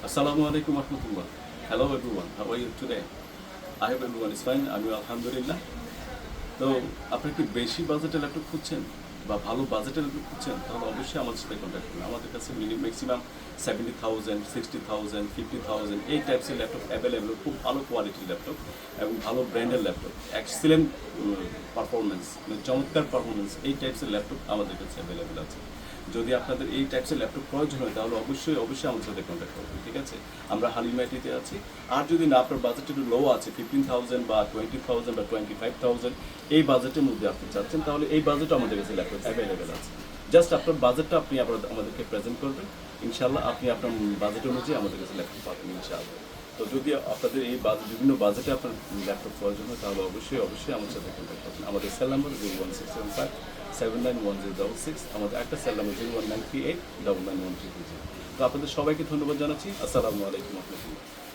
Assalamu alaikum warahmatullah. Hello everyone. How are you today? I hope everyone is fine. আমি আলহামদুলিল্লাহ। তো আপনি কি বেশি বাজেটের ল্যাপটপ খুঁজছেন বা ভালো বাজেটের ল্যাপটপ খুঁজছেন, তাহলে অবশ্যই আমাদের সাথে কন্ট্যাক্ট করুন। আমাদের কাছে ম্যাক্সিমাম 70,000, 60,000, 50,000 এই টাইপসের ল্যাপটপ অ্যাভেলেবেল, খুব ভালো কোয়ালিটির ল্যাপটপ এবং ভালো ব্র্যান্ডের ল্যাপটপ, এক্সিলেন্ট পারফরমেন্স, মানে চমৎকার পারফরমেন্স, এই টাইপসের ল্যাপটপ আমাদের কাছে অ্যাভেলেবেল আছে। যদি আপনাদের এই টাইপসের ল্যাপটপ প্রয়োজন হয় তাহলে অবশ্যই আমাদের সাথে কন্ট্যাক্ট করবেন, ঠিক আছে? আমরা হালিমাটিতে আছি। আর যদি না আপনার বাজেট একটু লো আছে, 15,000 বা 20,000 বা 25,000 এই বাজেটের মধ্যে আপনি চাচ্ছেন, তাহলে এই বাজেটও আমাদের কাছে ল্যাপটপ অ্যাভেলেবেল আছে। জাস্ট আপনার বাজেটটা আপনি আমাদেরকে প্রেজেন্ট করবেন, ইনশাল্লাহ আপনি আপনার বাজেট অনুযায়ী আমাদের কাছে ল্যাপটপ পাবেন ইনশাআল্লাহ। তো যদি আপনাদের এই বিভিন্ন বাজেটে আপনার ল্যাপটপ প্রয়োজন হয় তাহলে অবশ্যই আমার সাথে কন্ট্যাক্ট করবেন। আমাদের সেল নাম্বার 01675 791066, আমাদের একটা সেল নাম্বার 01938 991330। তো আপনাদের সবাইকে ধন্যবাদ জানাচ্ছি। আসসালামু আলাইকুম রহমতুল্লাহ।